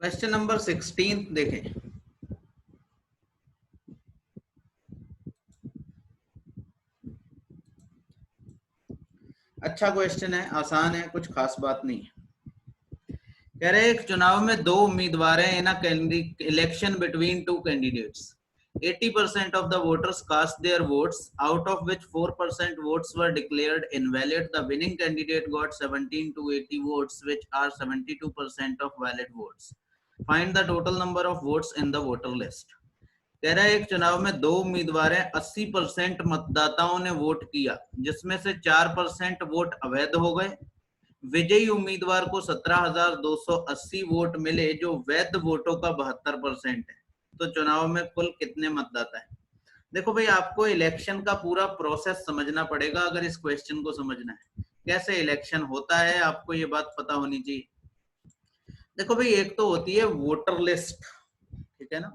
Question number 16 देखें। अच्छा question है, आसान है, कुछ खास बात नहीं है। कह रहे एक चुनाव में दो उम्मीदवार हैं in a election between two candidates. 80% of the voters cast their votes, out of which 4% votes were declared invalid. The winning candidate got 17 to 80 votes, which are 72% of valid votes. Find the total number of votes in the voter list. कह रहा है एक चुनाव में दो उम्मीदवार हैं, 80% मतदाताओं ने वोट किया, जिसमें से 4% वोट अवैध हो गए। विजयी उम्मीदवार को 17,280 वोट मिले, जो वैध वोटों का 72% है। तो चुनाव में कुल कितने मतदाता है? देखो भाई, आपको इलेक्शन का पूरा प्रोसेस समझना पड़ेगा अगर इस क्वेश्चन को समझना है। कैसे इलेक्शन होता है, आपको ये बात पता होनी चाहिए। देखो भाई, एक तो होती है वोटर लिस्ट, ठीक है ना,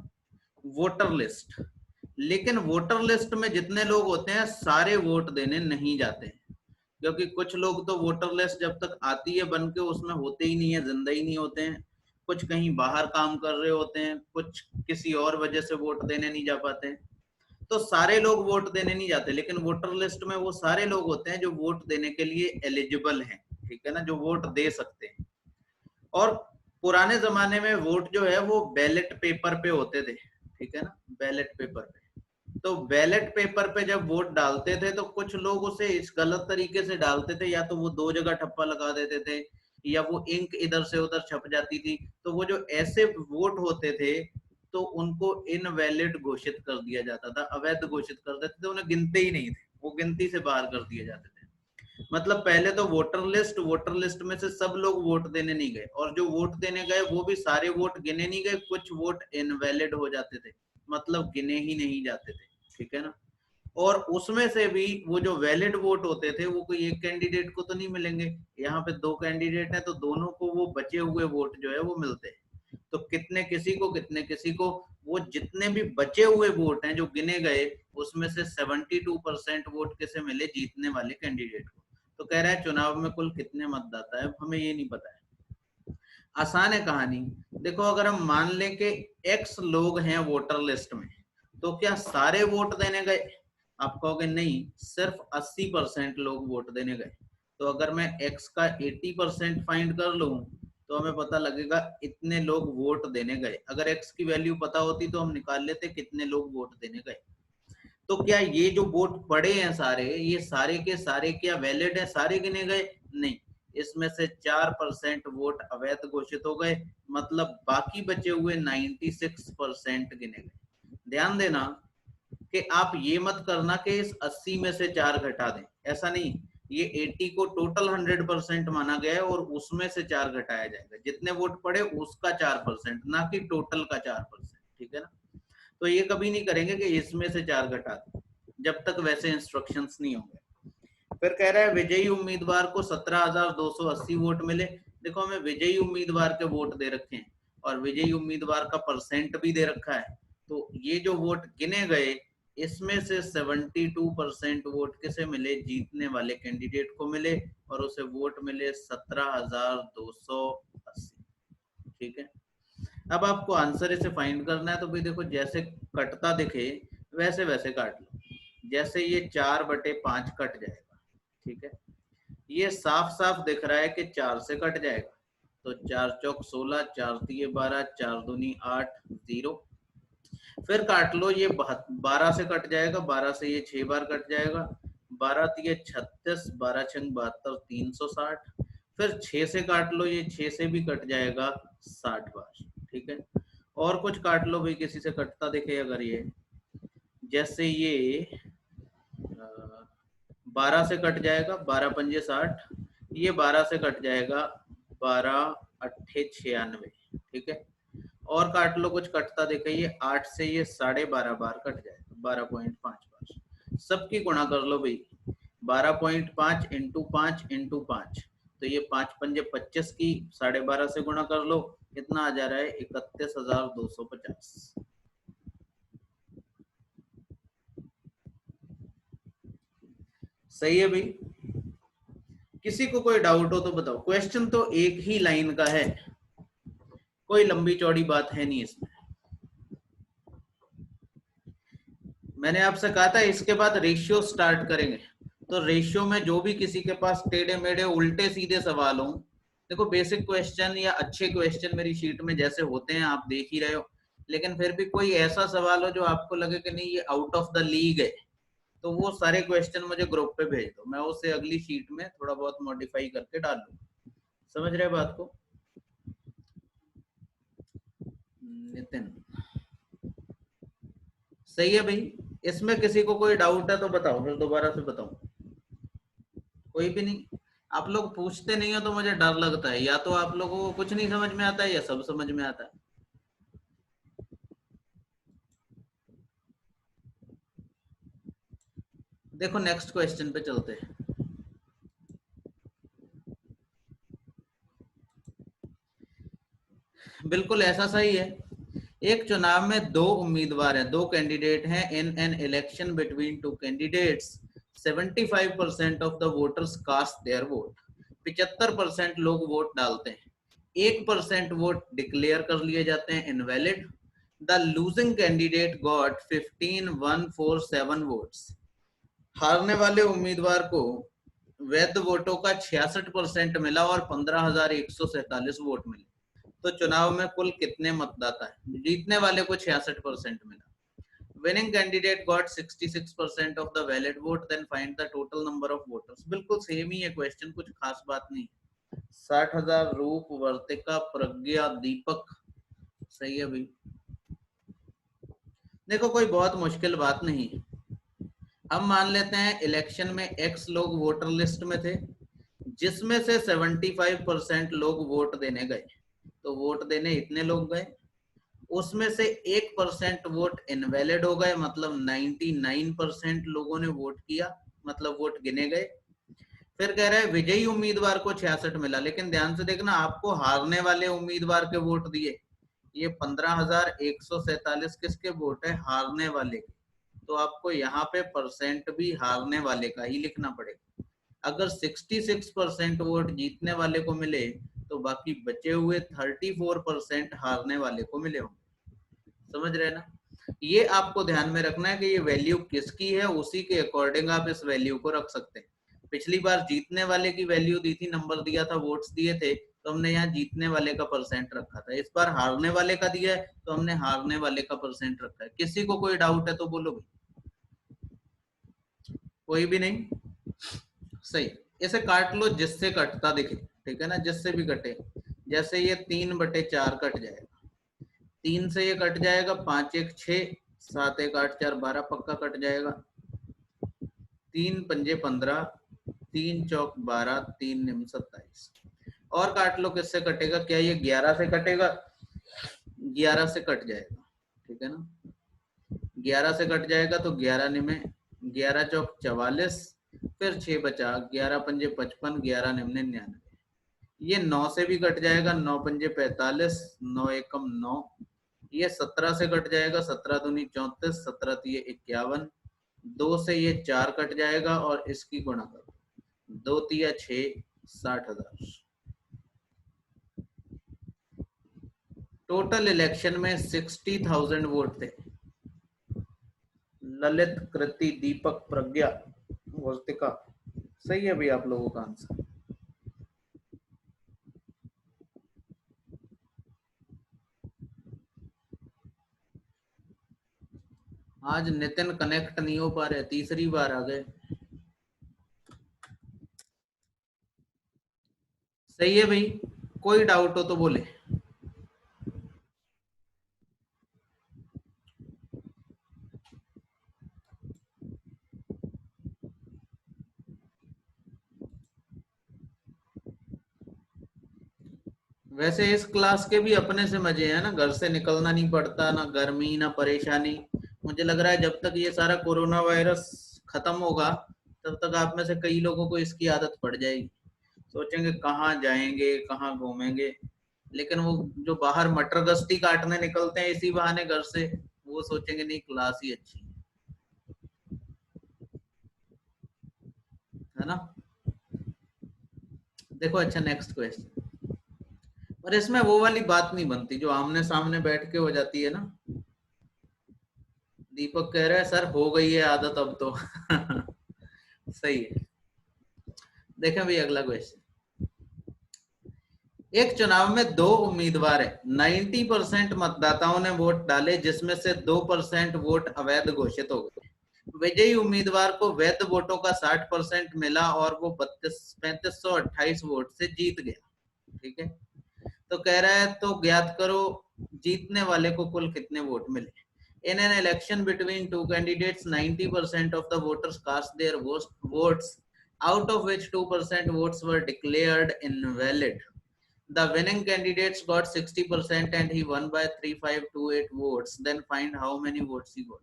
वोटर लिस्ट। लेकिन वोटर लिस्ट में जितने लोग होते हैं सारे वोट देने नहीं जाते हैं, क्योंकि कुछ लोग तो वोटर लिस्ट जब तक आती है बन के उसमें होते ही नहीं है, जिंदा ही नहीं होते हैं। कुछ कहीं बाहर काम कर रहे होते हैं, कुछ किसी और वजह से वोट देने नहीं जा पाते हैं। तो सारे लोग वोट देने नहीं जाते, लेकिन वोटर लिस्ट में वो सारे लोग होते हैं जो वोट देने के लिए एलिजिबल हैं, ठीक है ना, जो वोट दे सकते हैं। और पुराने जमाने में वोट जो है वो बैलेट पेपर पे होते थे, ठीक है ना, बैलेट पेपर पे। तो बैलेट पेपर पे जब वोट डालते थे तो कुछ लोग उसे इस गलत तरीके से डालते थे, या तो वो दो जगह ठप्पा लगा देते थे, या वो इंक इधर से उधर छप जाती थी। तो वो जो ऐसे वोट होते थे तो उनको इनवैलिड घोषित कर दिया जाता था, अवैध घोषित कर देते थे, उन्हें गिनते ही नहीं थे, वो गिनती से बाहर कर दिए जाते थे। मतलब पहले तो वोटर लिस्ट में से सब लोग वोट देने नहीं गए, और जो वोट देने गए वो भी सारे वोट गिने नहीं गए, कुछ वोट इनवैलिड हो जाते थे, मतलब गिने ही नहीं जाते थे, ठीक है ना। और उसमें से भी वो जो वैलिड वोट होते थे वो कोई एक कैंडिडेट को तो नहीं मिलेंगे, यहाँ पे दो कैंडिडेट है तो दोनों को वो बचे हुए वोट जो है वो मिलते हैं। तो कितने किसी को कितने किसी को, वो जितने भी बचे हुए वोट हैं जो गिने गए उसमें से 72% वोट किसे मिले, जीतने वाले कैंडिडेट को। तो कह रहा है चुनाव में कुल कितने मतदाता है, हमें ये नहीं पता है। आसान है कहानी। देखो, अगर हम मान लें कि एक्स लोग हैं वोटर लिस्ट में, तो क्या सारे वोट देने गए? आप कहोगे नहीं, सिर्फ 80% लोग वोट देने गए। तो अगर मैं एक्स का 80% फाइंड कर लूं तो हमें पता लगेगा इतने लोग वोट देने गए। अगर एक्स की वैल्यू पता होती तो हम निकाल लेते कितने लोग वोट देने गए। तो क्या ये जो वोट पड़े हैं सारे, ये सारे के सारे क्या वैलिड है, सारे गिने गए? नहीं, इसमें से 4% वोट अवैध घोषित हो गए, मतलब बाकी बचे हुए 96% गिने गए। ध्यान देना कि आप ये मत करना कि इस 80 में से 4 घटा दें, ऐसा नहीं। ये 80 को टोटल 100% माना गया है और उसमें से 4 घटाया जाएगा, जितने वोट पड़े उसका 4%, ना कि टोटल का 4%, ठीक है ना। तो ये कभी नहीं करेंगे कि इसमें से 4 घटा दें, जब तक वैसे इंस्ट्रक्शंस नहीं होंगे। फिर कह रहा है विजयी उम्मीदवार को 17,280 वोट मिले। देखो, हमें विजयी उम्मीदवार के वोट दे रखे हैं और विजयी उम्मीदवार का परसेंट भी दे रखा है। तो ये जो वोट गिने गए इसमें से 72% वोट किसे मिले, जीतने वाले कैंडिडेट को मिले, और उसे वोट मिले 17,280, ठीक है। अब आपको आंसर इसे फाइंड करना है, तो भाई देखो, जैसे कटता दिखे वैसे वैसे काट लो। जैसे ये 4/5 कट जाएगा, ठीक है। ये साफ साफ दिख रहा है कि 4 से कट जाएगा, तो 4 चौक 16, 4 तिये 12, 4 दूनी 8, 0। फिर काट लो, ये 12 से कट जाएगा, 12 से ये 6 बार कट जाएगा, 12 तिये 36, 12 छंग 72, 360। फिर 6 से काट लो, ये 6 से भी कट जाएगा 60 बार, ठीक है। और कुछ काट लो भाई, किसी से कटता दिखे अगर ये, जैसे ये 12 से कट जाएगा, 12 पंजे 60, ये 12 से कट जाएगा, 12 अट्ठे 96, ठीक है। और काट लो, कुछ कटता दिखे, ये 8 से ये 12.5 बार कट जाएगा, 12.5 बार। सबकी गुणा कर लो भाई, 12.5 इंटू 5 इंटू 5, तो ये 5 पंजे 25 की 12.5 से गुणा कर लो, कितना आ जा रहा है, 31,250। सही है भाई। किसी को कोई डाउट हो तो बताओ, क्वेश्चन तो एक ही लाइन का है, कोई लंबी चौड़ी बात है नहीं इसमें। मैंने आपसे कहा था इसके बाद रेशियो स्टार्ट करेंगे, तो रेशियो में जो भी किसी के पास टेढ़े मेढ़े उल्टे सीधे सवाल हो, देखो बेसिक क्वेश्चन या अच्छे क्वेश्चन मेरी शीट में जैसे होते हैं आप देख ही रहे हो, लेकिन फिर भी कोई ऐसा सवाल हो जो आपको लगे कि नहीं ये आउट ऑफ द लीग है, तो वो सारे क्वेश्चन मुझे ग्रुप पे भेज दो, मैं उसे अगली शीट में थोड़ा बहुत मॉडिफाई करके डाल लूंगा। समझ रहे बात को? नितिन सही है भाई। इसमें किसी को कोई डाउट है तो बताओ, फिर दोबारा से बताओ। कोई भी नहीं? आप लोग पूछते नहीं हो तो मुझे डर लगता है, या तो आप लोगों को कुछ नहीं समझ में आता है या सब समझ में आता है। देखो नेक्स्ट क्वेश्चन पे चलते हैं। बिल्कुल ऐसा सही है। एक चुनाव में दो उम्मीदवार हैं, दो कैंडिडेट हैं, in an election between two candidates 75% of the voters cast their vote. 75% लोग वोट डालते हैं, 1% वोट डिक्लेयर कर लिए जाते हैं invalid. The losing candidate got 15,147 votes. हारने वाले उम्मीदवार को वैध वोटों का 66% मिला और 15,147 वोट मिले। तो चुनाव में कुल कितने मतदाता है? जीतने वाले को 66% मिला। Winning candidate got 66% of the valid vote, then find the total number of voters. बिल्कुल सेम ही है क्वेश्चन, कुछ खास बात नहीं। 60,000 रूप, वर्तिका, प्रज्ञा, दीपक। सही है भाई। देखो कोई बहुत मुश्किल बात नहीं है। हम मान लेते हैं इलेक्शन में एक्स लोग वोटर लिस्ट में थे, जिसमें से 75% लोग वोट देने गए, तो वोट देने इतने लोग गए, उसमें से 1% वोट इनवैलिड हो गए, मतलब 99% लोगों ने वोट किया, मतलब वोट गिने गए। फिर कह रहा है विजयी उम्मीदवार को 66 मिला, लेकिन ध्यान से देखना आपको हारने वाले उम्मीदवार के वोट दिए, ये 15,147 किसके वोट है? हारने वाले के। तो आपको यहाँ पे परसेंट भी हारने वाले का ही लिखना पड़ेगा। अगर 66% वोट जीतने वाले को मिले, तो बाकी बचे हुए 34% हारने वाले को मिले होंगे। समझ रहे ना? ये आपको ध्यान में रखना है कि ये वैल्यू किसकी है, उसी के अकॉर्डिंग आप इस वैल्यू को रख सकते हैं। पिछली बार जीतने वाले की वैल्यू दी थी, नंबर दिया था, वोट्स दिए थे, तो हमने यहाँ जीतने वाले का परसेंट रखा था। इस बार हारने वाले का दिया है तो हमने हारने वाले का परसेंट रखा है। किसी को कोई डाउट है तो बोलो भाई। कोई भी नहीं? सही। इसे काट लो जिससे कटता दिखे, ठीक है ना, जिससे भी कटे। जैसे ये 3/4 कट जाएगा, 3 से ये कट जाएगा, 5 1 6, 7 1 8 4 12 पक्का कट जाएगा। 3 पंजे 15, 3 चौक 12, 3 निम 27। और काट लो किससे कटेगा? क्या ये 11 से कटेगा? 11 से कट जाएगा, ठीक है ना। 11 से कट जाएगा तो 11 निमे 11 चौक 44, फिर 6 बचा, 11 पंजे 55, 11 निम्न 99। ये 9 से भी कट जाएगा, 9 पंजे 45, 9 एकम 9। ये 17 से कट जाएगा, 17 दूनी 34, 17 तिये 51। 2 से ये 4 कट जाएगा और इसकी गुणा करो, 2 तिया 6, 60,000। टोटल इलेक्शन में 60,000 वोट थे। ललित, कृति, दीपक, प्रज्ञा, वर्तिका। सही है भाई आप लोगों का आंसर। आज नितिन कनेक्ट नहीं हो पा रहे, तीसरी बार आ गए। सही है भाई, कोई डाउट हो तो बोले। वैसे इस क्लास के भी अपने से मजे हैं ना, घर से निकलना नहीं पड़ता, ना गर्मी ना परेशानी। मुझे लग रहा है जब तक ये सारा कोरोना वायरस खत्म होगा, तब तक आप में से कई लोगों को इसकी आदत पड़ जाएगी। सोचेंगे कहाँ जाएंगे, कहाँ घूमेंगे, लेकिन वो जो बाहर मटर गश्ती काटने निकलते हैं इसी बहाने घर से, वो सोचेंगे नहीं क्लास ही अच्छी है ना। देखो अच्छा नेक्स्ट क्वेश्चन। पर इसमें वो वाली बात नहीं बनती जो आमने सामने बैठ के हो जाती है ना। दीपक कह रहा है सर हो गई है आदत अब तो। सही है। देखें भाई अगला क्वेश्चन। एक चुनाव में दो उम्मीदवार है, 90% मतदाताओं ने वोट डाले जिसमें से 2% वोट अवैध घोषित हो गए। विजयी उम्मीदवार को वैध वोटों का 60% मिला और वो 3528 वोट से जीत गया। ठीक है, तो कह रहा है तो ज्ञात करो जीतने वाले को कुल कितने वोट मिले। In an election between two candidates, 90% of the voters cast their votes, out of which 2% votes were declared invalid. The winning candidates got 60% and he won by 3528 votes. Then find how many votes he got.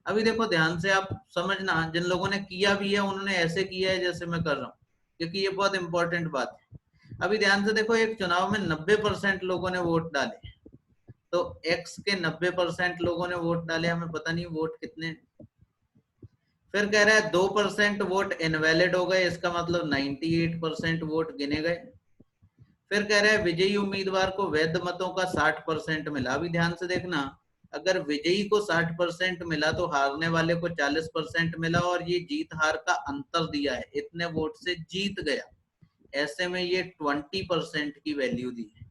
अभी देखो ध्यान से आप समझना, जिन लोगों ने किया भी है उन्होंने ऐसे किया है जैसे मैं कर रहा हूँ, क्योंकि ये बहुत इंपॉर्टेंट बात है। अभी ध्यान से देखो, एक चुनाव में 90% लोगों ने वोट डाले, तो एक्स के 90% लोगों ने वोट डाले, हमें पता नहीं वोट कितने। फिर कह रहा है 2% वोट इनवैलिड हो गए, इसका मतलब 98% वोट गिने गए। फिर कह रहा है विजयी उम्मीदवार को वैध मतों का 60% मिला। अभी ध्यान से देखना, अगर विजयी को 60% मिला तो हारने वाले को 40% मिला, और ये जीत हार का अंतर दिया है, इतने वोट से जीत गया। ऐसे में ये 20% की वैल्यू दी है,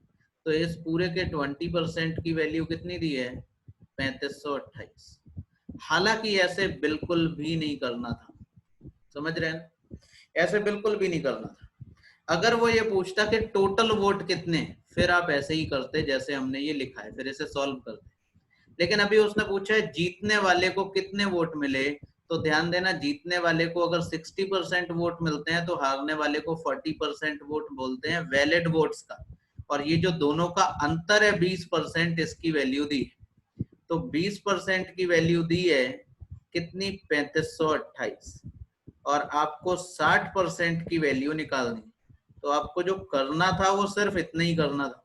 तो इस पूरे के 20% की वैल्यू कितनी दी है, 3528। हालांकि ऐसे बिल्कुल भी नहीं करना था, समझ रहे हैं, ऐसे बिल्कुल भी नहीं करना था। अगर वो ये पूछता कि टोटल वोट कितने, फिर आप ऐसे ही करते जैसे हमने ये लिखा है, फिर इसे सॉल्व करते। लेकिन अभी उसने पूछा है जीतने वाले को कितने वोट मिले, तो ध्यान देना, जीतने वाले को अगर 60% वोट मिलते हैं तो हारने वाले को 40% वोट बोलते हैं वैलिड वोट्स का, और ये जो दोनों का अंतर है 20%, इसकी वैल्यू दी है। तो 20% की वैल्यू दी है कितनी, 3528, और आपको 60% की वैल्यू निकालनी। तो आपको जो करना था वो सिर्फ इतना ही करना था,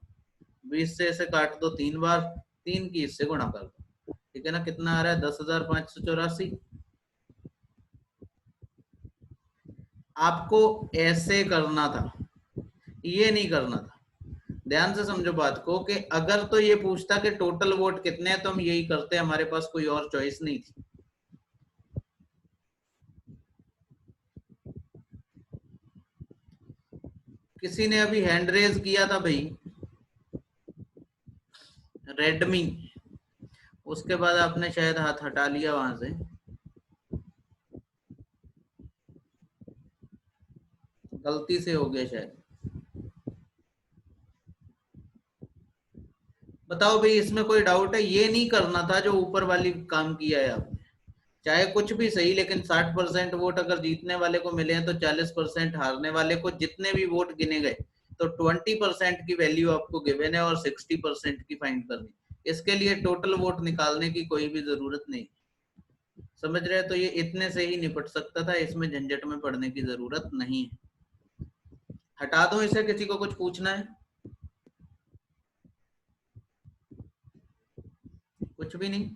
20 से इसे काट दो 3 बार, 3 की इससे गुणा कर दो, ठीक है ना। कितना आ रहा है, 10,584। आपको ऐसे करना था, ये नहीं करना था। ध्यान से समझो बात को, कि अगर तो ये पूछता कि टोटल वोट कितने हैं तो हम यही करते, हमारे पास कोई और चॉइस नहीं थी। किसी ने अभी हैंड रेज किया था भाई, रेडमी, उसके बाद आपने शायद हाथ हटा लिया वहां से, गलती से हो गया शायद। बताओ भाई, इसमें कोई डाउट है, ये नहीं करना था जो ऊपर वाली काम किया है आपने। चाहे कुछ भी सही, लेकिन 60% वोट अगर जीतने वाले को मिले हैं तो 40% हारने वाले को, जितने भी वोट गिने गए, तो 20% की वैल्यू आपको गिवन है और 60% की फाइंड करनी। इसके लिए टोटल वोट निकालने की कोई भी जरूरत नहीं, समझ रहे हैं। तो ये इतने से ही निपट सकता था, इसमें झंझट में पड़ने की जरूरत नहीं है। हटा दो इसे, किसी को कुछ पूछना है, कुछ भी नहीं।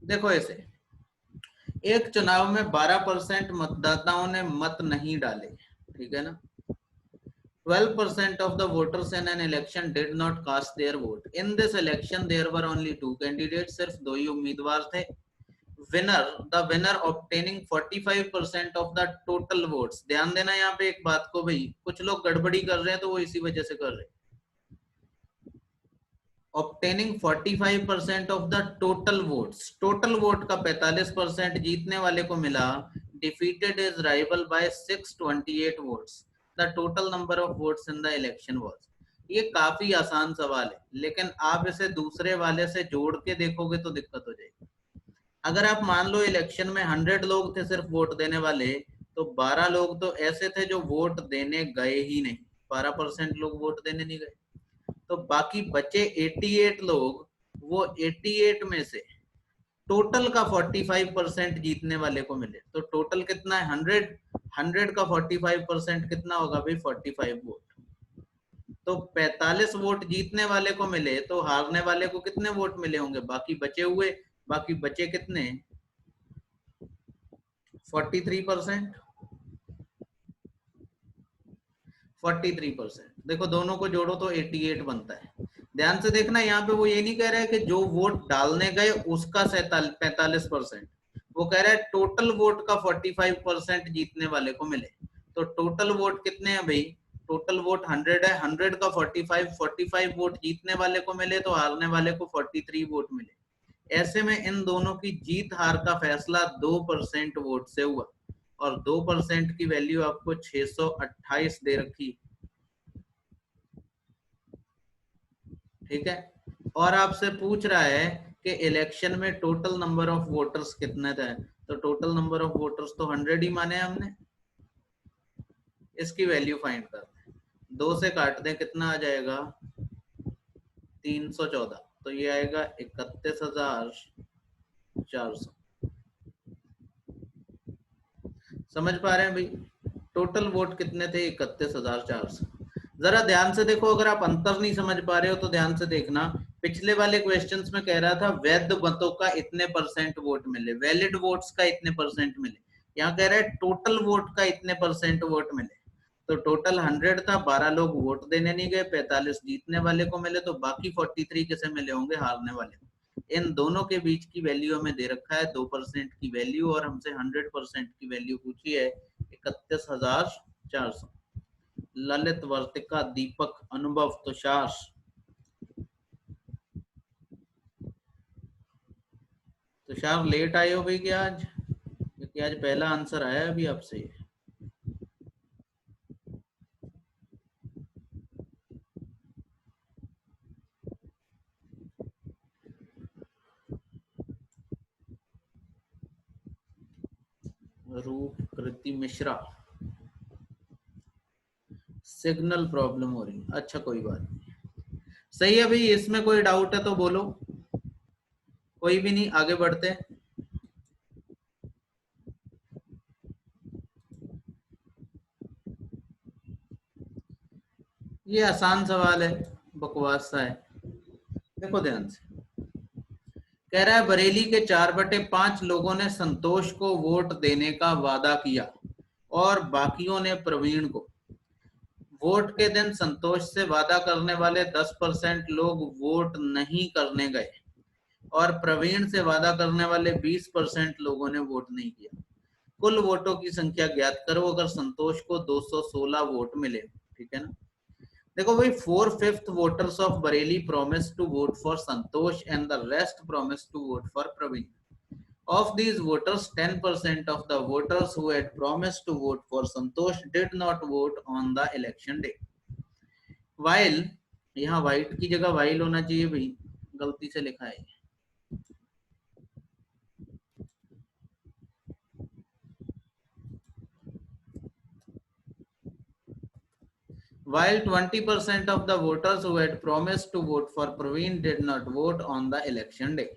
देखो ऐसे, एक चुनाव में 12% मतदाताओं ने मत नहीं डाले, ठीक है ना। 12% of the voters in an election did not cast their vote. In this election there were only two candidates, सिर्फ दो ही उम्मीदवार थे। winner, the winner obtaining 45% of the total votes। ध्यान देना यहाँ पे एक बात को भाई, कुछ लोग गड़बड़ी कर रहे हैं तो वो इसी वजह से कर रहे हैं। obtaining 45% of the total votes, total vote का 45% जीतने वाले को मिला, defeated his rival by 628 votes, the total number of votes in the election was। ये काफी आसान सवाल है, लेकिन आप इसे दूसरे वाले से जोड़ के देखोगे तो दिक्कत हो जाएगी। अगर आप मान लो इलेक्शन में 100 लोग थे सिर्फ वोट देने वाले, तो 12 लोग तो ऐसे थे जो वोट देने गए ही नहीं, 12% लोग वोट देने नहीं गए, तो बाकी बचे 88 लोग, वो 88 में से टोटल का 45% जीतने वाले को मिले। तो टोटल कितना है, 100, 100 का 45% कितना होगा भाई, 45 वोट। तो 45 वोट जीतने वाले को मिले तो हारने वाले को कितने वोट मिले होंगे, बाकी बचे हुए, बाकी बचे कितने 43%। 43%, देखो दोनों को जोड़ो तो 88 बनता है। ध्यान से देखना, यहाँ पे वो ये नहीं कह रहा है कि जो वोट डालने गए उसका 45%, वो कह रहा है टोटल वोट का 45% जीतने वाले को मिले। तो टोटल वोट कितने हैं भाई, टोटल वोट 100 है, 100 का 45 वोट जीतने वाले को मिले तो हारने वाले को 43 वोट मिले। ऐसे में इन दोनों की जीत हार का फैसला 2% वोट से हुआ, और 2% की वैल्यू आपको 628 दे रखी, ठीक है। और आपसे पूछ रहा है कि इलेक्शन में टोटल नंबर ऑफ वोटर्स कितने थे, तो टोटल नंबर ऑफ वोटर्स तो 100 ही माने हमने। इसकी वैल्यू फाइंड करते हैं, 2 से काट दें कितना आ जाएगा 314, तो ये आएगा 31,400। समझ पा रहे हैं भाई, टोटल वोट कितने थे 31,400। जरा ध्यान से देखो, अगर आप अंतर नहीं समझ पा रहे हो तो ध्यान से देखना। पिछले वाले क्वेश्चंस में कह रहा था वैध मतों का इतने परसेंट वोट मिले, वैलिड वोट्स का इतने परसेंट मिले। यहाँ कह रहा है टोटल वोट का इतने परसेंट वोट मिले। तो टोटल 100 था, 12 लोग वोट देने नहीं गए, 45 जीतने वाले को मिले, तो बाकी 43 किसे मिले होंगे, हारने वाले को। इन दोनों के बीच की वैल्यू हमें दे रखा है 2% की वैल्यू, और हमसे 100% की वैल्यू पूछी है 31,400। ललित, वर्तिका, दीपक, अनुभव, तुषार, तुषार लेट आए हो भाई क्या आज, क्योंकि आज पहला आंसर आया अभी आपसे। रूप कृति मिश्रा, सिग्नल प्रॉब्लम हो रही है, अच्छा कोई बात नहीं, सही है भाई। इसमें कोई डाउट है तो बोलो, कोई भी नहीं, आगे बढ़ते हैं। ये आसान सवाल है, बकवास सा है, देखो ध्यान से। कह रहा है बरेली के 4/5 लोगों ने संतोष को वोट देने का वादा किया और बाकियों ने प्रवीण को। वोट के दिन संतोष से वादा करने वाले 10% लोग वोट नहीं करने गए और प्रवीण से वादा करने वाले 20% लोगों ने वोट नहीं किया। कुल वोटों की संख्या ज्ञात करो अगर संतोष को 216 वोट मिले, ठीक है ना। देखो भाई, 4/5 voters of Bareilly promised to vote for Santosh and the rest promised to vote for Praveen. Of these voters, 10% of the voters who had promised to vote for Santosh did not vote on the election day. While, यहाँ white की जगह while होना चाहिए भाई, गलती से लिखा है। While 20% of the voters who had promised to vote for Praveen did not vote on the election day.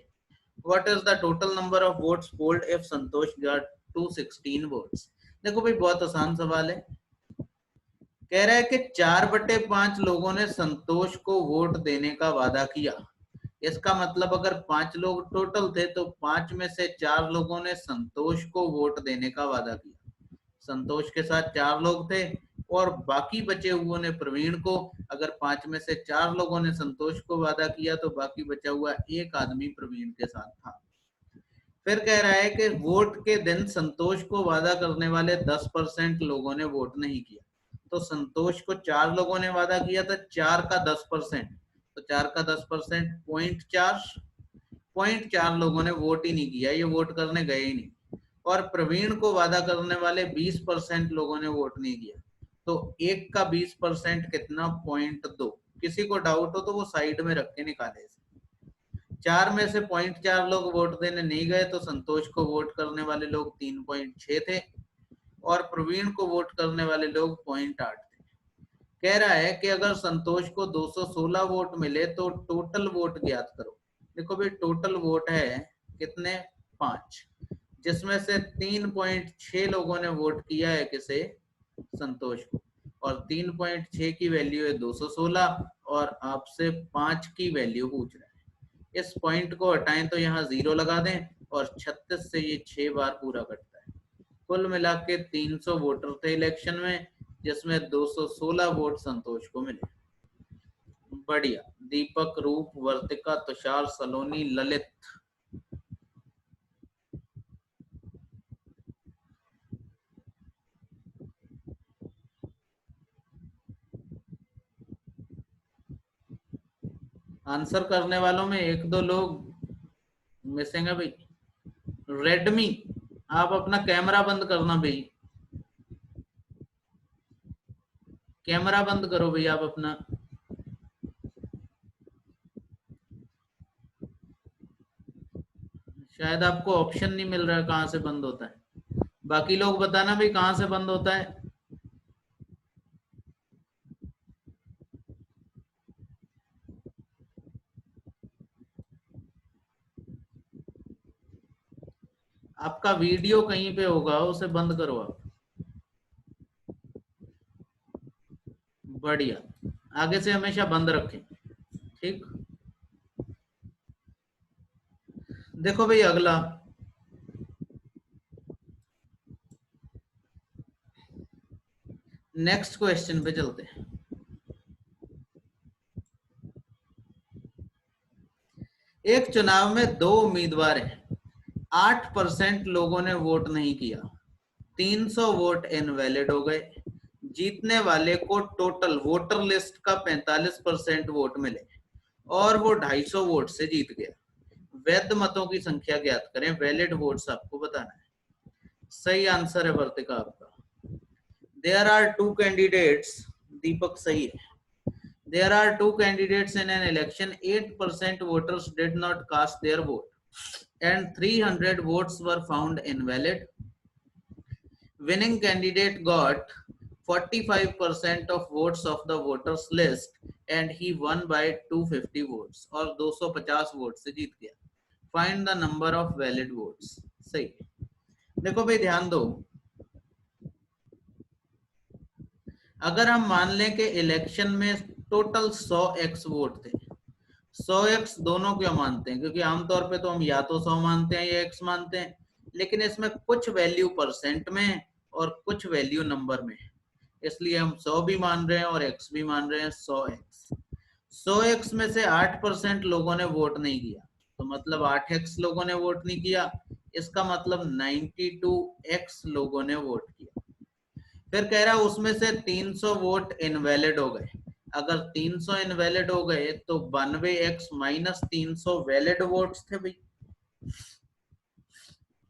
What is the total number of votes polled if Santosh got 216 votes? देखो भाई, बहुत आसान सवाल है। कह रहा है कि 4/5 लोगों ने संतोष को वोट देने का वादा किया। इसका मतलब अगर 5 लोग टोटल थे तो 5 में से 4 लोगों ने संतोष को वोट देने का वादा किया। संतोष के साथ 4 लोग थे और बाकी बचे हुए ने प्रवीण को। अगर 5 में से 4 लोगों ने संतोष को वादा किया तो बाकी बचा हुआ एक आदमी प्रवीण के साथ था। फिर कह रहा है कि वोट के दिन संतोष को वादा करने वाले 10% लोगों ने वोट नहीं किया। तो संतोष को 4 लोगों ने वादा किया था, 4 का 10%, तो 4 का 10% 0.4 लोगों ने वोट ही नहीं किया, ये वोट करने गए ही नहीं। और प्रवीण को वादा करने वाले 20% लोगों ने वोट नहीं किया, तो 1 का 20% कितना 0.2। किसी को डाउट हो तो वो साइड में रख के निकाले। 4 में से 0.4 लोग वोट देने नहीं गए, तो संतोष को वोट करने वाले लोग 3.6 थे और प्रवीण को वोट करने वाले लोग 0.8 थे। कह रहा है कि अगर संतोष को 216 वोट मिले तो टोटल वोट ज्ञात करो। देखो भाई, टोटल वोट है कितने 5, जिसमें से 3.6 लोगों ने वोट किया है किसे, संतोष को। और 3.6 की वैल्यू है 216 और आपसे 5 की वैल्यू पूछ रहा है। इस पॉइंट को हटाएं तो यहाँ 0 लगा दें और 36 से ये 6 बार पूरा करता है। कुल मिला के 300 वोटर थे इलेक्शन में, जिसमें 216 वोट संतोष को मिले। बढ़िया। दीपक, रूप, वर्तिका, तुषार, सलोनी, ललित। आंसर करने वालों में एक दो लोग मिसिंग है भाई। रेडमी, आप अपना कैमरा बंद करना भाई, कैमरा बंद करो भाई आप अपना। शायद आपको ऑप्शन नहीं मिल रहा है कहाँ से बंद होता है। बाकी लोग बताना भाई कहाँ से बंद होता है। आपका वीडियो कहीं पे होगा, उसे बंद करो आप। बढ़िया, आगे से हमेशा बंद रखें, ठीक। देखो भाई अगला, नेक्स्ट क्वेश्चन पे चलते हैं। एक चुनाव में दो उम्मीदवार हैं, 8% लोगों ने वोट नहीं किया, 300 वोट इनवैलिड हो गए। जीतने वाले को टोटल वोटर लिस्ट का 45% वोट मिले और वो 250 वोट से जीत गया। वैध मतों की संख्या ज्ञात करें। वैलिड वोट्स आपको बताना है। सही आंसर है वर्तिका आपका। There are two candidates. Deepak सही है। There are two candidates in an election. 8% voters did not cast their vote, and 300 votes were found invalid. Winning candidate got 45% of votes of the voters list, and he won by 250 votes. और 250 vote से जीत गया। Find the number of valid votes. सही। देखो भाई ध्यान दो, अगर हम मान लें कि इलेक्शन में टोटल 100x वोट थे, 100x दोनों क्यों मानते हैं, क्योंकि आमतौर पे तो हम या तो 100 मानते हैं या x मानते हैं, लेकिन इसमें कुछ वैल्यू परसेंट में और कुछ वैल्यू नंबर में, इसलिए हम 100 भी मान रहे हैं और x भी मान रहे हैं। 100x में से 8% लोगों ने वोट नहीं किया, तो मतलब 8x लोगों ने वोट नहीं किया, इसका मतलब 92x लोगों ने वोट किया। फिर कह रहा है उसमें से 300 वोट इनवैलिड हो गए। अगर 300 इनवैलिड हो गए तो 92x माइनस 300 वैलिड वोट्स थे भाई,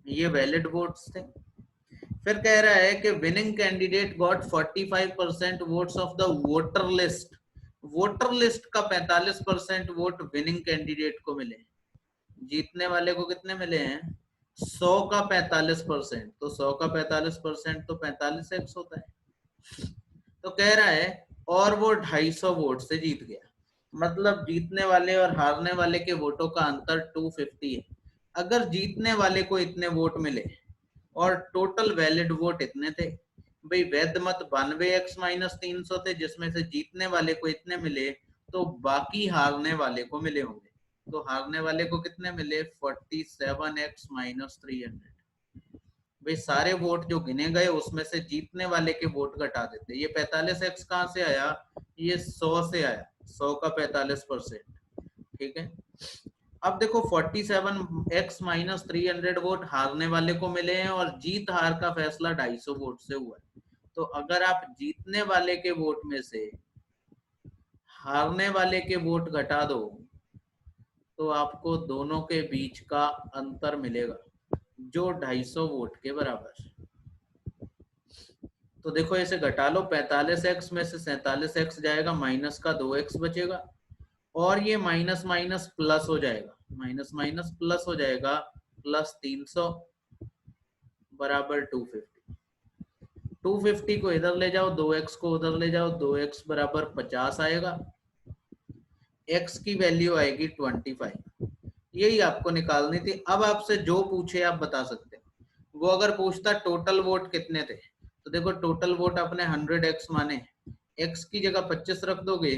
ये वैलिड वोट्स थे। फिर कह रहा है कि winning candidate got 45% votes of the voter list. Voter list का 45% वोट विनिंग कैंडिडेट को मिले। जीतने वाले को कितने मिले हैं? 100 का 45%, तो 100 का 45% तो 45x होता है। तो कह रहा है और वो 250 वोट से जीत गया, मतलब जीतने वाले और हारने वाले के वोटों का अंतर 250 है। अगर जीतने वाले को इतने वोट मिले और टोटल वैलिड वोट इतने थे, भाई वैध मत 92x माइनस 300 थे, जिसमें से जीतने वाले को इतने मिले, तो बाकी हारने वाले को मिले होंगे। तो हारने वाले को कितने मिले? 47x minus 300। भाई सारे वोट जो गिने गए उसमें से जीतने वाले के वोट घटा देते। ये 45x कहाँ से आया? ये 100 से आया, 100 का 45%, ठीक है। अब देखो 47x माइनस 300 वोट हारने वाले को मिले हैं और जीत हार का फैसला 250 वोट से हुआ है। तो अगर आप जीतने वाले के वोट में से हारने वाले के वोट घटा दो तो आपको दोनों के बीच का अंतर मिलेगा, जो 250 वोट के बराबर। तो देखो इसे घटा लो, 45x में से 47x जाएगा, माइनस का 2x बचेगा और ये माइनस माइनस प्लस हो जाएगा, माइनस माइनस प्लस हो जाएगा, प्लस 300 बराबर 250। 250 को इधर ले जाओ, 2x को उधर ले जाओ, 2x बराबर 50 आएगा, x की वैल्यू आएगी 25। यही आपको निकालनी थी। अब आपसे जो पूछे आप बता सकते हो। वो अगर पूछता टोटल वोट कितने थे, तो देखो टोटल वोट अपने 100x माने, x की जगह 25 रख दोगे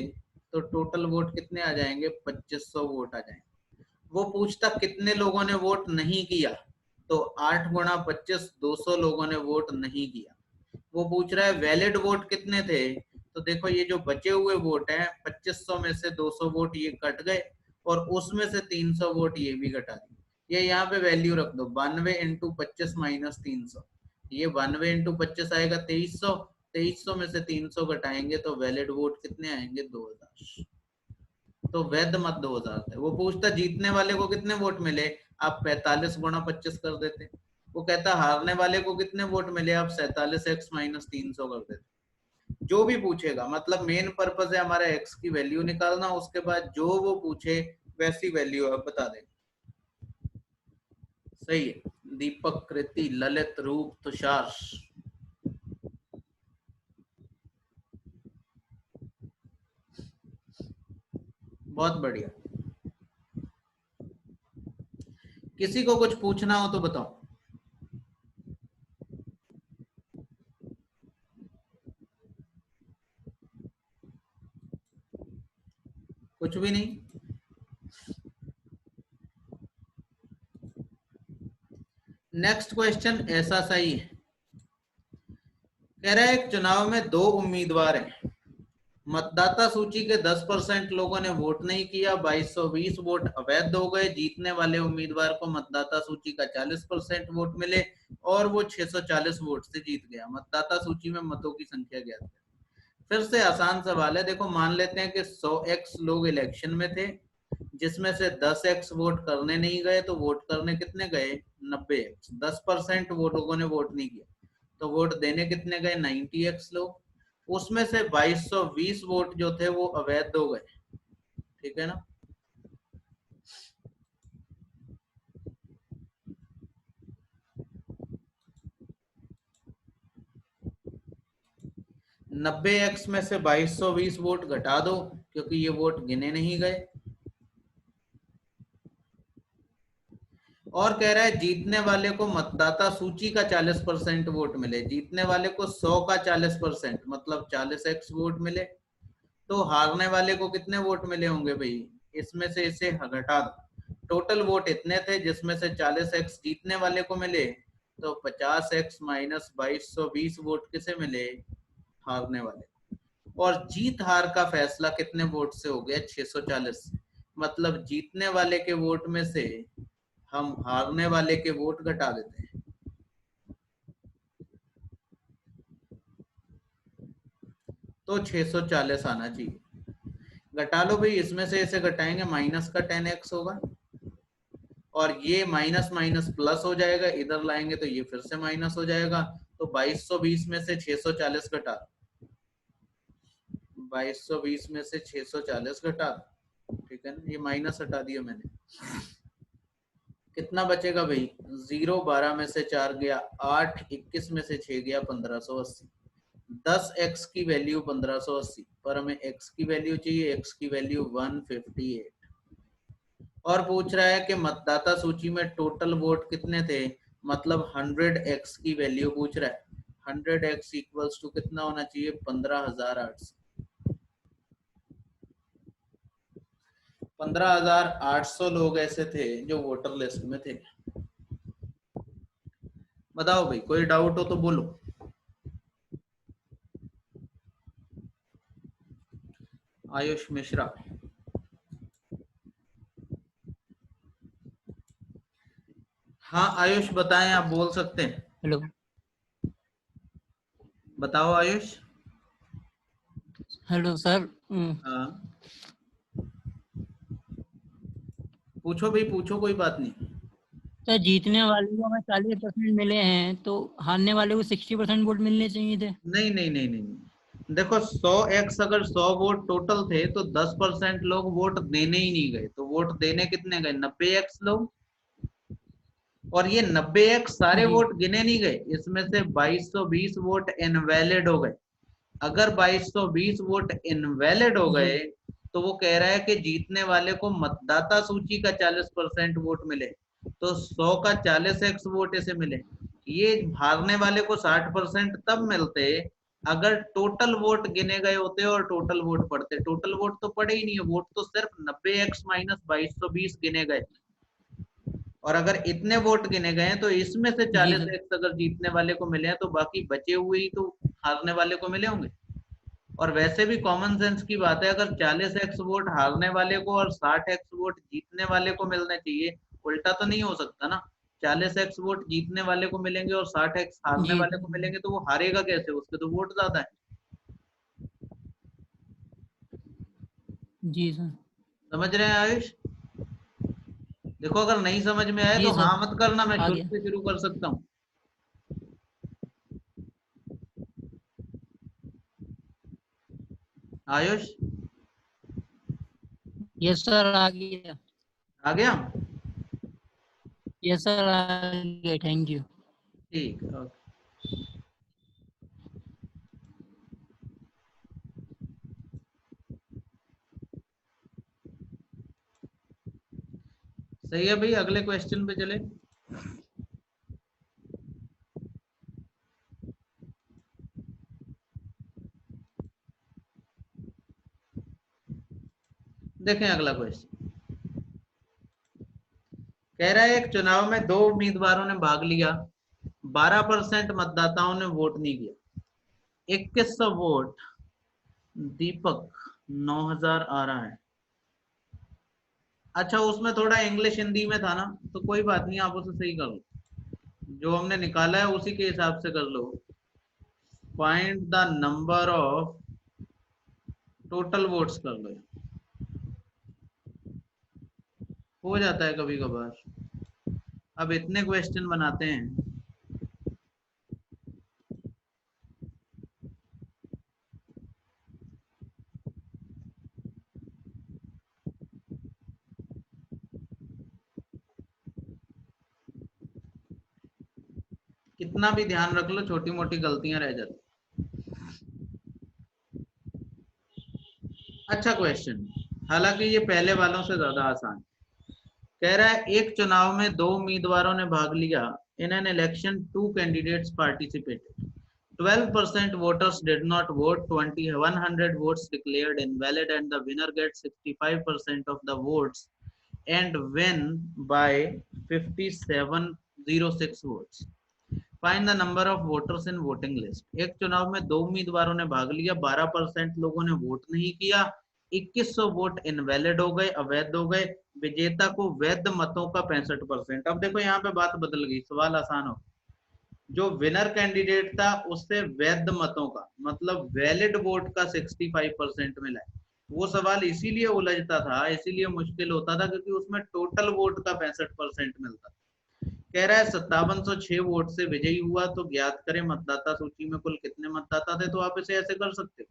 तो टोटल वोट कितने आ जाएंगे, 2500 वोट आ जाएंगे। वो पूछता कितने लोगों ने वोट नहीं किया, तो 8 गुणा 25, 200 लोगों ने वोट नहीं किया। वो पूछ रहा है वैलिड वोट कितने थे, तो देखो ये जो बचे हुए वोट हैं 2500 में से 200 वोट ये कट गए और उसमें से 300 वोट ये भी घटा दिए। ये यहाँ पे वैल्यू रख दो, 92 इंटू 25 माइनस 300, ये 92 इंटू 25 आएगा 2300, 2300 में से 300 घटाएंगे तो वैलिड वोट कितने आएंगे, 2000। तो वैध मत 2000 है। वो पूछता जीतने वाले को कितने वोट मिले, आप 45 गुणा 25 कर देते। वो कहता हारने वाले को कितने वोट मिले, आप 47x माइनस 300 कर देते। जो भी पूछेगा, मतलब मेन पर्पज है हमारा x की वैल्यू निकालना, उसके बाद जो वो पूछे वैसी वैल्यू आप बता दें। सही है। दीपक, कृति, ललित, रूप, तुषार, बहुत बढ़िया। किसी को कुछ पूछना हो तो बताओ। कुछ भी नहीं। नेक्स्ट क्वेश्चन ऐसा सही है, कह रहा है एक चुनाव में 2 उम्मीदवार हैं, मतदाता सूची के 10% लोगों ने वोट नहीं किया, 2220 वोट अवैध हो गए, जीतने वाले उम्मीदवार को मतदाता सूची का 40% वोट मिले और वो 640 वोट से जीत गया। मतदाता सूची में मतों की संख्या ज्ञात करें। फिर से आसान सवाल है। देखो मान लेते हैं कि 100x लोग इलेक्शन में थे, जिसमें से 10x वोट करने नहीं गए, तो वोट करने कितने गए, 90x। 10% वो लोगों ने वोट नहीं किया, तो वोट देने कितने गए, 90x लोग। उसमें से 2220 वोट जो थे वो अवैध हो गए, ठीक है ना। नब्बे एक्स में से 2220 वोट घटा दो, क्योंकि ये वोट गिने नहीं गए। और कह रहा है जीतने वाले को मतदाता सूची का 40% वोट मिले, जीतने वाले को 100 का 40%, मतलब 40x वोट मिले। तो हारने वाले को कितने वोट मिले होंगे भाई, इसमें से इसे घटा दो। टोटल वोट इतने थे, जिसमें से 40x जीतने वाले को मिले, तो 50x माइनस 2220 वोट किसे मिले, हारने वाले। और जीत हार का फैसला कितने वोट से हो गया, 640। मतलब जीतने वाले के वोट में से हम हारने वाले के वोट घटा देते हैं, तो 640 आना चाहिए। घटा लो भाई, इसमें से इसे घटाएंगे माइनस का 10x होगा, और ये माइनस माइनस प्लस हो जाएगा, इधर लाएंगे तो ये फिर से माइनस हो जाएगा। तो 2220 में से 640 घटा, 2220 में से 640 घटा, ठीक है ना, ये माइनस हटा दिया मैंने। कितना बचेगा भाई, 0 12 में से 4 गया 8, 21 में से 6 गया 1580। 10x की वैल्यू 1580, पर हमें x की वैल्यू चाहिए, x की वैल्यू 158। और पूछ रहा है कि मतदाता सूची में टोटल वोट कितने थे, मतलब 100x की वैल्यू पूछ रहा है। 100x इक्वल्स टू कितना होना चाहिए, 15,800। 15,800 लोग ऐसे थे जो वोटर लिस्ट में थे। बताओ भाई, कोई डाउट हो तो बोलो। आयुष मिश्रा, हाँ आयुष बताएं, आप बोल सकते हैं। हेलो, बताओ आयुष। Hello sir. हाँ पूछो भाई पूछो, कोई बात नहीं। सर जीतने वाले को हमें 40% मिले हैं, तो हारने वाले को 60% वोट मिलने चाहिए थे। नहीं नहीं नहीं नहीं, नहीं। देखो 100x अगर 100 वोट टोटल थे, तो 10% लोग वोट देने ही नहीं गए, तो वोट देने कितने गए, 90x लोग। और ये 90x सारे जी वोट गिने नहीं गए, इसमें से 2220 वोट इनवैलिड हो गए। अगर 2220 वोट इनवैलिड हो जी गए, तो वो कह रहा है कि जीतने वाले को मतदाता सूची का 40% वोट मिले, तो 100 का 40x वोट इसे मिले। ये हारने वाले को 60% तब मिलते अगर टोटल वोट गिने गए होते और टोटल वोट पढ़ते, टोटल वोट तो पड़े ही नहीं है, वोट तो सिर्फ 90x माइनस 2220 गिने गए, और अगर इतने वोट गिने गए हैं तो इसमें से जी सर। 40x अगर जीतने वाले को मिले हैं तो बाकी बचे हुए ही तो हारने वाले को मिले होंगे। और वैसे भी कॉमन सेंस की बात है, अगर 40x वोट हारने वाले को और 60x वोट जीतने वाले को मिलने चाहिए, उल्टा तो नहीं हो सकता ना। 40x वोट जीतने वाले को मिलेंगे और 60x हारने जी वाले को मिलेंगे, तो वो हारेगा कैसे, उसके तो वोट ज्यादा है। जी सर। समझ रहे हैं आयुष? देखो अगर नहीं समझ में आए तो जी सर, हाँ मत करना, मैं आ शुरू गया। से शुरू कर सकता हूँ। आयुष यस सर, आ गया। आ गया? यस सर, आ गया। Thank you. ठीक, ओके। सही है भाई, अगले क्वेश्चन पे चले। देखें अगला क्वेश्चन। कह रहा है एक चुनाव में दो उम्मीदवारों ने भाग लिया, 12% मतदाताओं ने वोट नहीं किया, 2100 वोट दीपक 9000 आ रहा है। अच्छा उसमें थोड़ा इंग्लिश हिंदी में था ना, तो कोई बात नहीं, आप उसे सही कर लो, जो हमने निकाला है उसी के हिसाब से कर लो। Find the number of total votes कर लो, हो जाता है कभी कभार। अब इतने क्वेश्चन बनाते हैं। कितना भी ध्यान रख लो, छोटी मोटी गलतियां रह जाती। अच्छा क्वेश्चन, हालांकि ये पहले वालों से ज्यादा आसान। कह रहा है एक चुनाव में दो उम्मीदवारों ने भाग लिया, in an election two candidates participated, 12% voters did not vote, 2100 votes declared invalid, and the winner gets 65% of the votes and win by 5706 votes. Find the number of voters in voting list. एक चुनाव में दो उम्मीदवारों ने भाग लिया, 12% लोगों ने वोट नहीं किया, 2100 वोट इनवैलिड हो गए, अवैध हो गए, विजेता को वैध मतों का 65%। अब देखो यहाँ पे बात बदल गई, सवाल आसान हो। जो विनर कैंडिडेट था उससे वैध मतों का मतलब वैलिड वोट का 65% मिला है। वो सवाल इसीलिए उलझता था, इसीलिए मुश्किल होता था, क्योंकि उसमें टोटल वोट का 65% मिलता था। कह रहा है 5706 वोट से विजयी हुआ, तो ज्ञात करें मतदाता सूची में कुल कितने मतदाता थे। तो आप इसे ऐसे कर सकते हो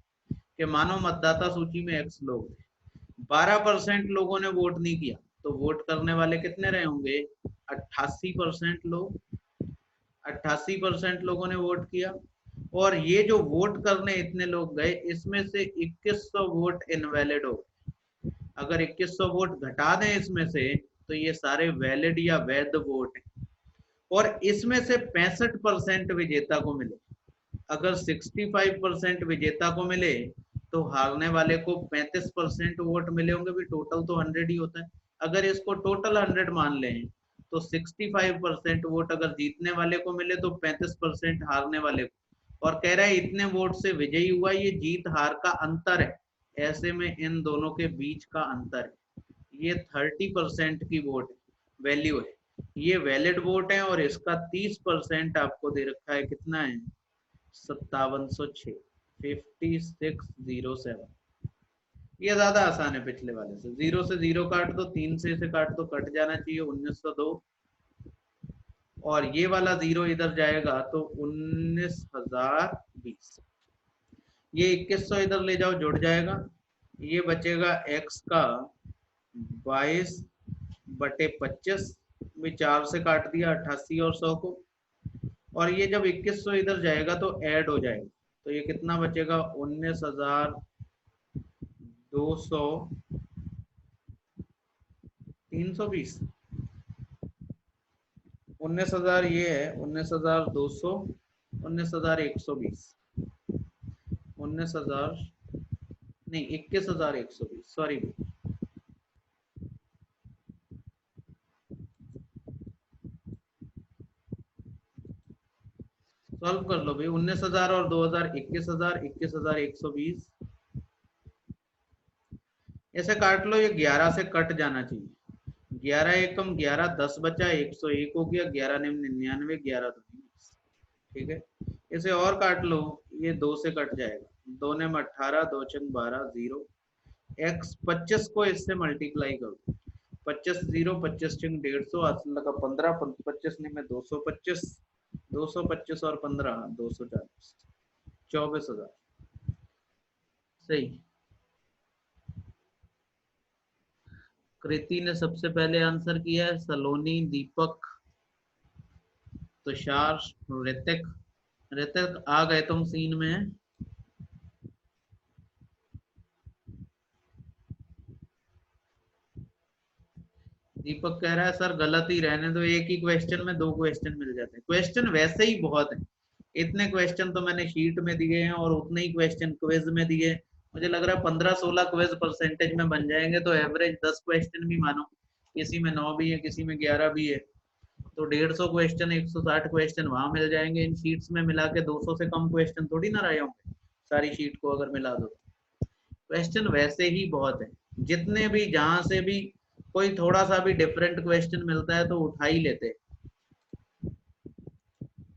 कि मानो मतदाता सूची में एक्स लोग थे, 12% लोगों ने वोट नहीं किया, तो वोट करने वाले कितने रहे होंगे, 88% लोग। 88% लोगों ने वोट किया, और ये जो वोट करने इतने लोग गए, इसमें से 2100 वोट इनवैलिड हो। अगर 2100 वोट घटा दें इसमें से, तो ये सारे वैलिड या वैध वोट हैं, और इसमें से 65% विजेता को मिले। अगर 65% विजेता को मिले तो हारने वाले को 35% वोट मिले होंगे, भी टोटल तो 100 ही होता है। अगर इसको टोटल 100 मान लें तो 65% वोट अगर जीतने वाले को मिले तो 35% हारने वाले को। और कह रहा है इतने वोट से विजयी हुआ, ये जीत हार का अंतर है, ऐसे में इन दोनों के बीच का अंतर है। ये 30% की वोट वैल्यू है, ये वैलिड वोट है, और इसका 30% आपको दे रखा है, कितना है, 5706, 5607। ये ज्यादा आसान है पिछले वाले से। जीरो से जीरो काट दो, तीन से इसे काट दो, कट जाना चाहिए 1902, और ये वाला जीरो इधर जाएगा तो 19020। ये 2100 इधर ले जाओ, जुड़ जाएगा, ये बचेगा x का 22/25, भी 4 से काट दिया 88 और 100 को, और ये जब 2100 इधर जाएगा तो ऐड हो जाएगा, तो ये कितना बचेगा, 19200, 320, 19000 ये है, 19200, 19120। 19,000 नहीं 21,120, सॉरी। सॉल्व कर लो भाई, 19,000 और 2,000 21,000, 21,120 ऐसे काट लो, ये 11 से कट जाना चाहिए। 11 एकम 11, 10 बचा, 101 हो गया, 11 निम 99, 11 तो 20, ठीक है। इसे और काट लो, ये 2 से कट जाएगा, 2 निम 18, 2 चंग 12, 0। x 25 को इससे मल्टीप्लाई कर दो, 25 0, 25 चंग 150, आसन लगा 15, 25 निम 225, 225 और 15 240, 24,000। सही। कृति ने सबसे पहले आंसर किया है, सलोनी, दीपक, तुषार, ऋतिक। ऋतिक आ गए तुम सीन में। दीपक कह रहा है सर गलत ही रहने दो, एक ही क्वेश्चन में 2 क्वेश्चन मिल जाते हैं। क्वेश्चन वैसे ही बहुत है, इतने क्वेश्चन तो मैंने शीट में दिए हैं और उतने ही क्वेश्चन क्विज में दिए। मुझे लग रहा है 15-16 क्विज परसेंटेज में बन जाएंगे, तो एवरेज 10 क्वेश्चन भी मानो, किसी में 9 भी है, किसी में 11 भी है, तो 150 क्वेश्चन, 160 क्वेश्चन वहां मिल जाएंगे। इन शीट्स में मिला के 200 से कम क्वेश्चन थोड़ी ना रहे होंगे, सारी शीट को अगर मिला दो। क्वेश्चन वैसे ही बहुत है, जितने भी जहां से भी कोई थोड़ा सा भी डिफरेंट क्वेश्चन मिलता है तो उठा ही लेते।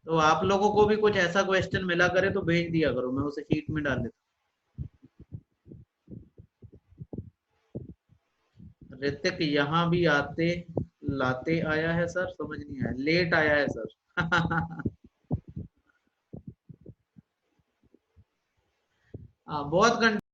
तो आप लोगों को भी कुछ ऐसा क्वेश्चन मिला करे तो भेज दिया करो, मैं उसे शीट में डाल देता। ऋतिक यहाँ भी आते लाते आया है सर, समझ नहीं आया, लेट आया है सर। बहुत